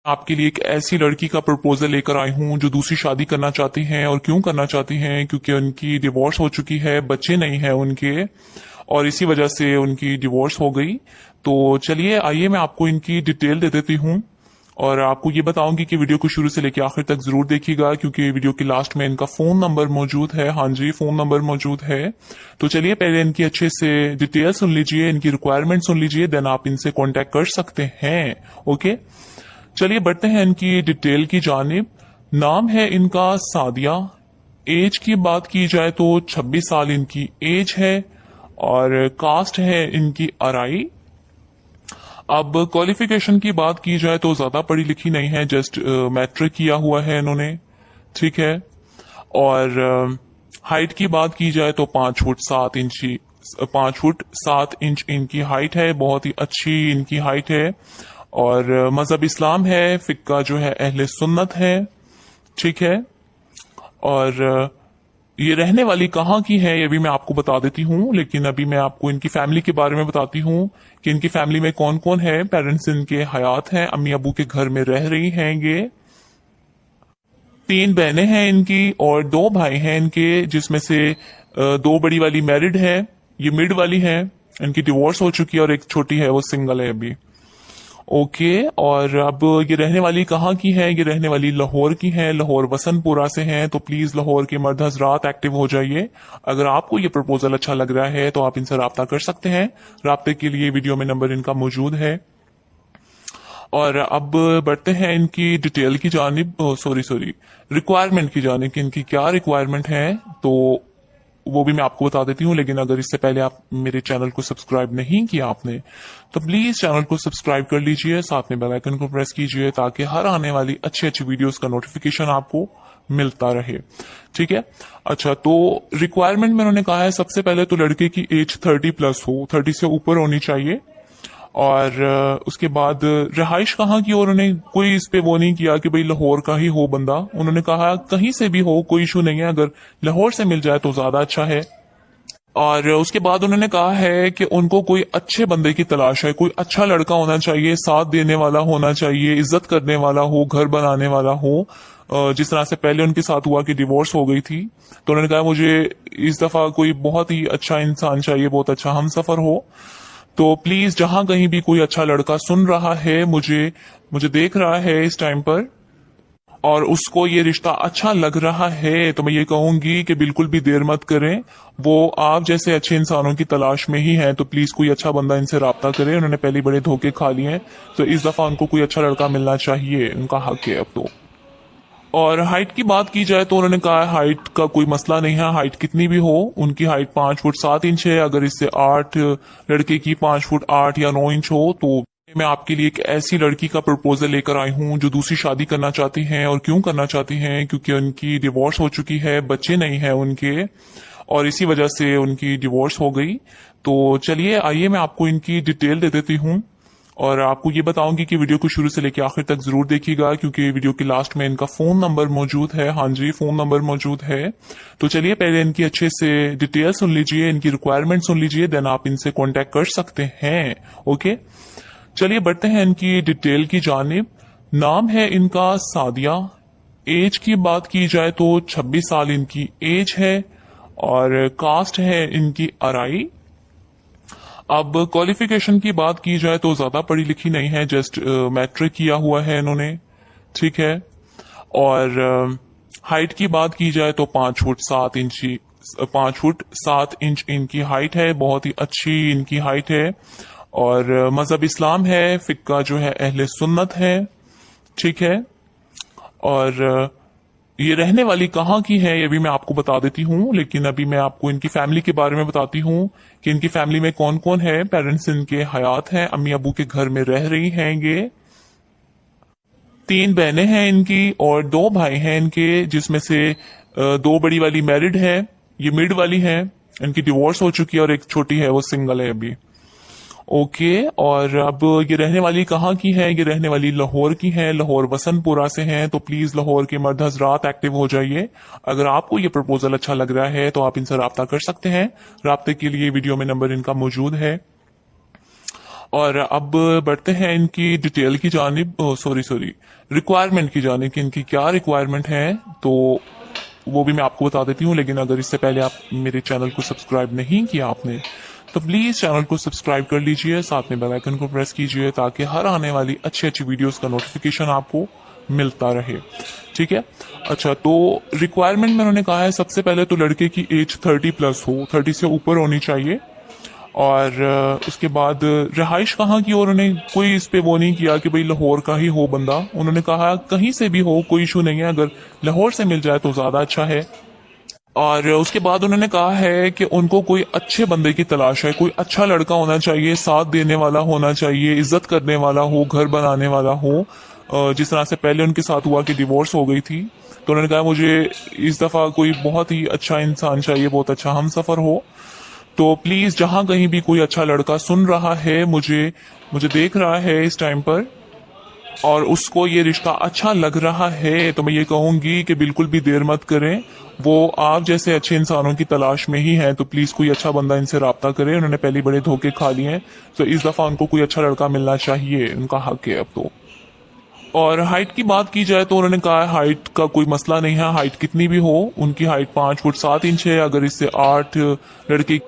आपके लिए एक ऐसी लड़की का प्रपोजल लेकर आई हूँ जो दूसरी शादी करना चाहती हैं। और क्यों करना चाहती हैं? क्योंकि उनकी डिवोर्स हो चुकी है, बच्चे नहीं हैं उनके, और इसी वजह से उनकी डिवोर्स हो गई। तो चलिए आइए मैं आपको इनकी डिटेल दे देती हूँ, और आपको ये बताऊंगी कि वीडियो को शुरू से लेकर आखिर तक जरूर देखिएगा, क्योंकि वीडियो के लास्ट में इनका फोन नंबर मौजूद है। हाँ जी, फोन नंबर मौजूद है। तो चलिए पहले इनकी अच्छे से डिटेल सुन लीजिए, इनकी रिक्वायरमेंट सुन लीजिए, देन आप इनसे कांटेक्ट कर सकते हैं। ओके, चलिए बढ़ते हैं इनकी डिटेल की जानिब। नाम है इनका सादिया। एज की बात की जाए तो 26 साल इनकी एज है, और कास्ट है इनकी अराई। अब क्वालिफिकेशन की बात की जाए तो ज्यादा पढ़ी लिखी नहीं है, जस्ट मैट्रिक किया हुआ है इन्होंने, ठीक है। और हाइट की बात की जाए तो 5 फुट 7 इंच इनकी हाइट है, बहुत ही अच्छी इनकी हाइट है। और मजहब इस्लाम है, फिक्का जो है अहले सुन्नत है, ठीक है। और ये रहने वाली कहाँ की है ये भी मैं आपको बता देती हूँ, लेकिन अभी मैं आपको इनकी फैमिली के बारे में बताती हूँ कि इनकी फैमिली में कौन कौन है। पेरेंट्स इनके हयात हैं, अम्मी अबू के घर में रह रही हैं ये। 3 बहनें हैं इनकी और 2 भाई हैं इनके, जिसमें से 2 बड़ी वाली मैरिड है, ये मिड वाली है, इनकी डिवोर्स हो चुकी है, और एक छोटी है वो सिंगल है अभी। ओके, और अब ये रहने वाली कहाँ की है? ये रहने वाली लाहौर की है, लाहौर वसनपुरा से हैं। तो प्लीज लाहौर के मर्द हजरात एक्टिव हो जाइए। अगर आपको ये प्रपोजल अच्छा लग रहा है तो आप इनसे राब्ता कर सकते हैं। राब्ते के लिए वीडियो में नंबर इनका मौजूद है। और अब बढ़ते हैं इनकी डिटेल की जानिब, सॉरी रिक्वायरमेंट की जानिब कि इनकी क्या रिक्वायरमेंट है, तो वो भी मैं आपको बता देती हूँ। लेकिन अगर इससे पहले आप मेरे चैनल को सब्सक्राइब नहीं किया आपने, तो प्लीज चैनल को सब्सक्राइब कर लीजिए, साथ में बेल आइकन को प्रेस कीजिए, ताकि हर आने वाली अच्छी अच्छी वीडियोस का नोटिफिकेशन आपको मिलता रहे, ठीक है। अच्छा, तो रिक्वायरमेंट में उन्होंने कहा है सबसे पहले तो लड़के की एज 30+ हो, 30 से ऊपर होनी चाहिए। और उसके बाद रिहाइश कहाँ की, और उन्होंने कोई इस पे वो नहीं किया कि भाई लाहौर का ही हो बंदा। उन्होंने कहा कहीं से भी हो, कोई इशू नहीं है, अगर लाहौर से मिल जाए तो ज्यादा अच्छा है। और उसके बाद उन्होंने कहा है कि उनको कोई अच्छे बंदे की तलाश है, कोई अच्छा लड़का होना चाहिए, साथ देने वाला होना चाहिए, इज्जत करने वाला हो, घर बनाने वाला हो। जिस तरह से पहले उनके साथ हुआ कि डिवोर्स हो गई थी, तो उन्होंने कहा मुझे इस दफा कोई बहुत ही अच्छा इंसान चाहिए, बहुत अच्छा हमसफर हो। तो प्लीज जहां कहीं भी कोई अच्छा लड़का सुन रहा है, मुझे देख रहा है इस टाइम पर, और उसको ये रिश्ता अच्छा लग रहा है, तो मैं ये कहूंगी कि बिल्कुल भी देर मत करें। वो आप जैसे अच्छे इंसानों की तलाश में ही है, तो प्लीज कोई अच्छा बंदा इनसे राब्ता करे। उन्होंने पहले बड़े धोखे खा लिए हैं, तो इस दफा उनको कोई अच्छा लड़का मिलना चाहिए, उनका हक है अब तो। और हाइट की बात की जाए तो उन्होंने कहा हाइट का कोई मसला नहीं है, हाइट कितनी भी हो। उनकी हाइट 5 फुट 7 इंच है। अगर इससे 8 लड़के की 5 फुट 8 या 9 इंच हो, तो मैं आपके लिए एक ऐसी लड़की का प्रपोजल लेकर आई हूँ जो दूसरी शादी करना चाहती हैं। और क्यों करना चाहती हैं? क्योंकि उनकी डिवोर्स हो चुकी है, बच्चे नहीं हैं उनके, और इसी वजह से उनकी डिवोर्स हो गई। तो चलिए आइए मैं आपको इनकी डिटेल दे देती हूँ, और आपको ये बताऊंगी कि वीडियो को शुरू से लेकर आखिर तक जरूर देखिएगा, क्योंकि वीडियो के लास्ट में इनका फोन नंबर मौजूद है। हाँ जी, फोन नंबर मौजूद है। तो चलिए पहले इनकी अच्छे से डिटेल सुन लीजिए, इनकी रिक्वायरमेंट सुन लीजिए, देन आप इनसे कांटेक्ट कर सकते हैं। ओके, चलिए बढ़ते हैं इनकी डिटेल की जानिब। नाम है इनका सादिया। एज की बात की जाए तो 26 साल इनकी एज है, और कास्ट है इनकी अराई। अब क्वालिफिकेशन की बात की जाए तो ज्यादा पढ़ी लिखी नहीं है, जस्ट मैट्रिक किया हुआ है इन्होंने, ठीक है। और हाइट की बात की जाए तो 5 फुट 7 इंच इनकी हाइट है, बहुत ही अच्छी इनकी हाइट है। और मजहब इस्लाम है, फिक्का जो है अहले सुन्नत है, ठीक है। और ये रहने वाली कहाँ की है ये भी मैं आपको बता देती हूँ, लेकिन अभी मैं आपको इनकी फैमिली के बारे में बताती हूँ कि इनकी फैमिली में कौन कौन है। पेरेंट्स इनके हयात हैं, अम्मी अबू के घर में रह रही हैं ये। 3 बहनें हैं इनकी और 2 भाई हैं इनके, जिसमें से 2 बड़ी वाली मैरिड है, ये मिड वाली है, इनकी डिवोर्स हो चुकी है, और एक छोटी है वो सिंगल है अभी। ओके, और अब ये रहने वाली कहाँ की है? ये रहने वाली लाहौर की है, लाहौर वसनपुरा से हैं। तो प्लीज लाहौर के मर्द हजरात एक्टिव हो जाइए। अगर आपको ये प्रपोजल अच्छा लग रहा है तो आप इनसे राब्ता कर सकते हैं। राब्ते के लिए वीडियो में नंबर इनका मौजूद है। और अब बढ़ते हैं इनकी डिटेल की जानिब, सॉरी रिक्वायरमेंट की जानिब कि इनकी क्या रिक्वायरमेंट है, तो वो भी मैं आपको बता देती हूँ। लेकिन अगर इससे पहले आप मेरे चैनल को सब्सक्राइब नहीं किया आपने, तो प्लीज चैनल को सब्सक्राइब कर लीजिए, साथ में बेल आइकन को प्रेस कीजिए ताकि हर आने वाली अच्छी अच्छी वीडियोस का नोटिफिकेशन आपको मिलता रहे। ठीक है। अच्छा, तो रिक्वायरमेंट में उन्होंने कहा है सबसे पहले तो लड़के की एज 30+ हो, 30 से ऊपर होनी चाहिए। और उसके बाद रिहाइश कहाँ की, और उन्होंने कोई इस पे वो नहीं किया कि भाई लाहौर का ही हो बंदा। उन्होंने कहा कहीं से भी हो, कोई इशू नहीं है, अगर लाहौर से मिल जाए तो ज्यादा अच्छा है। और उसके बाद उन्होंने कहा है कि उनको कोई अच्छे बंदे की तलाश है, कोई अच्छा लड़का होना चाहिए, साथ देने वाला होना चाहिए, इज्जत करने वाला हो, घर बनाने वाला हो। जिस तरह से पहले उनके साथ हुआ कि डिवोर्स हो गई थी, तो उन्होंने कहा मुझे इस दफा कोई बहुत ही अच्छा इंसान चाहिए, बहुत अच्छा हमसफर हो। तो प्लीज जहां कहीं भी कोई अच्छा लड़का सुन रहा है, मुझे मुझे देख रहा है इस टाइम पर, और उसको ये रिश्ता अच्छा लग रहा है, तो मैं ये कहूंगी कि बिल्कुल भी देर मत करें। वो आप जैसे अच्छे इंसानों की तलाश में ही है, तो प्लीज कोई अच्छा बंदा इनसे राब्ता करे। उन्होंने पहले बड़े धोखे खा लिए हैं, तो इस दफा उनको कोई अच्छा लड़का मिलना चाहिए, उनका हक है अब तो। और हाइट की बात की जाए तो उन्होंने कहा हाइट का कोई मसला नहीं है, हाइट कितनी भी हो। उनकी हाइट 5 फुट 7 इंच है। अगर इससे 8 लड़के